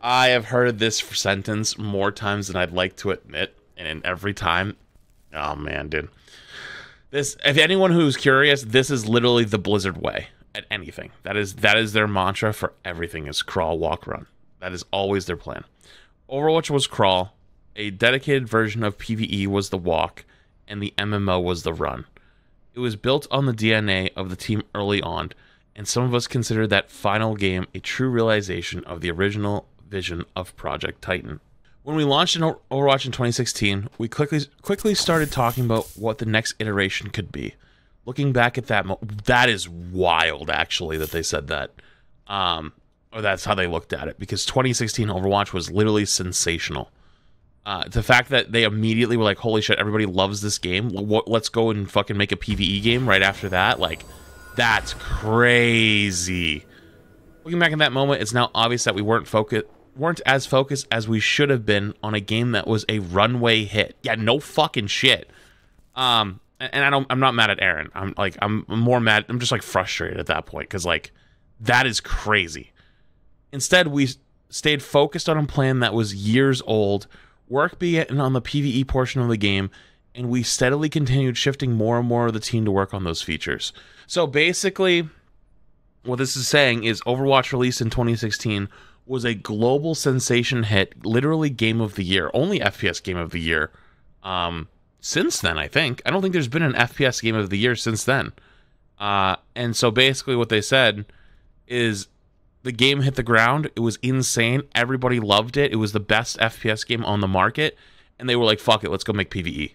I have heard this sentence more times than I'd like to admit, and every time, oh man, dude. This, if anyone who's curious, this is literally the Blizzard way at anything. That is their mantra for everything: is crawl, walk, run. That is always their plan. Overwatch was crawl, a dedicated version of PvE was the walk, and the MMO was the run. It was built on the DNA of the team early on, and some of us consider that final game a true realization of the original vision of Project Titan. When we launched in Overwatch in 2016, we quickly started talking about what the next iteration could be. Looking back at that, that is wild, actually, that they said that. Or that's how they looked at it, because 2016 Overwatch was literally sensational. The fact that they immediately were like, holy shit, everybody loves this game. Let's go and fucking make a PvE game right after that. Like, that's crazy. Looking back at that moment, it's now obvious that we weren't as focused as we should have been on a game that was a runway hit. Yeah, no fucking shit. And I'm not mad at Aaron. I'm more mad. I'm just like frustrated at that point, because like that is crazy. Instead, we stayed focused on a plan that was years old. Work began on the PvE portion of the game, and we steadily continued shifting more and more of the team to work on those features. So basically, what this is saying is Overwatch, released in 2016, was a global sensation hit, literally game of the year, only FPS game of the year since then, I think. I don't think there's been an FPS game of the year since then. And so basically what they said is the game hit the ground. It was insane. Everybody loved it. It was the best FPS game on the market. And they were like, fuck it, let's go make PvE.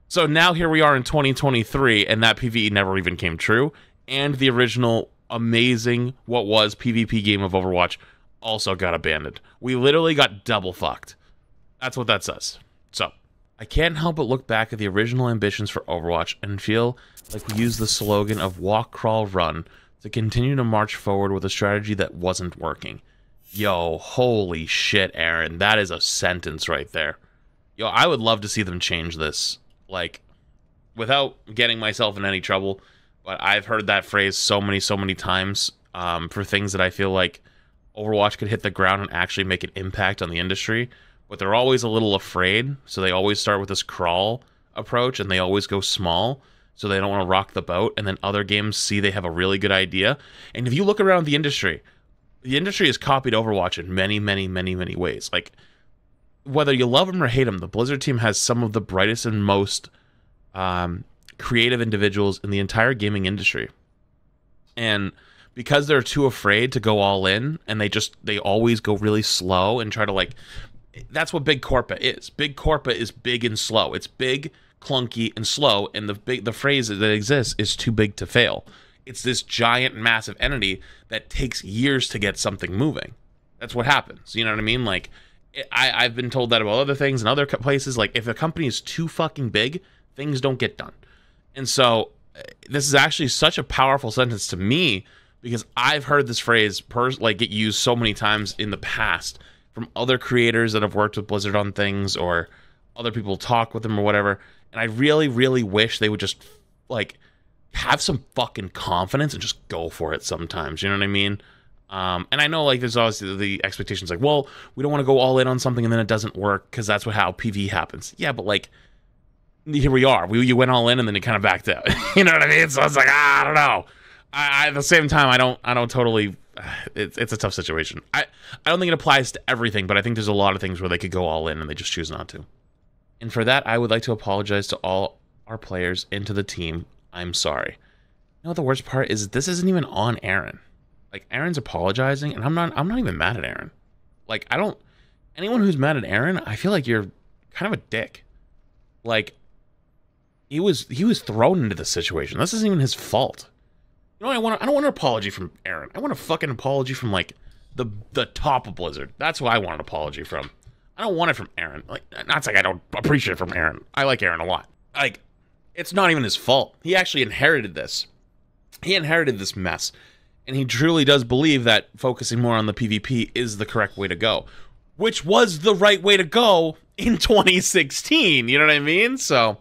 So now here we are in 2023, and that PvE never even came true. And the original amazing, what was PvP game of Overwatch also got abandoned. We literally got double fucked. That's what that says. So, I can't help but look back at the original ambitions for Overwatch and feel like we used the slogan of walk, crawl, run to continue to march forward with a strategy that wasn't working. Yo, holy shit, Aaron. That is a sentence right there. Yo, I would love to see them change this. Like, without getting myself in any trouble, but I've heard that phrase so many times for things that I feel like Overwatch could hit the ground and actually make an impact on the industry, but they're always a little afraid, so they always start with this crawl approach, and they always go small, so they don't want to rock the boat, and then other games see they have a really good idea. And if you look around the industry has copied Overwatch in many ways. Like, whether you love them or hate them, the Blizzard team has some of the brightest and most creative individuals in the entire gaming industry. And because they're too afraid to go all in, and they always go really slow and try to, like, that's what Big Corpa is. Big Corpa is big and slow. It's big, clunky, and slow, and the phrase that exists is too big to fail. It's this giant, massive entity that takes years to get something moving. That's what happens. You know what I mean? Like, I've been told that about other things and other places. Like, if a company is too fucking big, things don't get done. And so, this is actually such a powerful sentence to me, because I've heard this phrase get used so many times in the past from other creators that have worked with Blizzard on things, or other people talk with them or whatever. And I really wish they would just, like, have some fucking confidence and just go for it sometimes. You know what I mean? And I know, like, there's always the expectations, like, well, we don't want to go all in on something and then it doesn't work, because that's how PvE happens. Yeah, but, like, here we are. You went all in and then it kind of backed out. You know what I mean? So it's like, I don't know. At the same time, I don't totally. It's a tough situation. I don't think it applies to everything, but I think there's a lot of things where they could go all in and they just choose not to. And for that, I would like to apologize to all our players and to the team. I'm sorry. You know what the worst part is? This isn't even on Aaron. Like, Aaron's apologizing, and I'm not even mad at Aaron. Like, anyone who's mad at Aaron, I feel like you're kind of a dick. Like, he was thrown into this situation. This isn't even his fault. You know what I don't want an apology from Aaron. I want a fucking apology from, like, the top of Blizzard. That's what I want an apology from. I don't want it from Aaron. Like, not like I don't appreciate it from Aaron. I like Aaron a lot. Like, it's not even his fault. He actually inherited this. He inherited this mess. And he truly does believe that focusing more on the PvP is the correct way to go. Which was the right way to go in 2016. You know what I mean? So,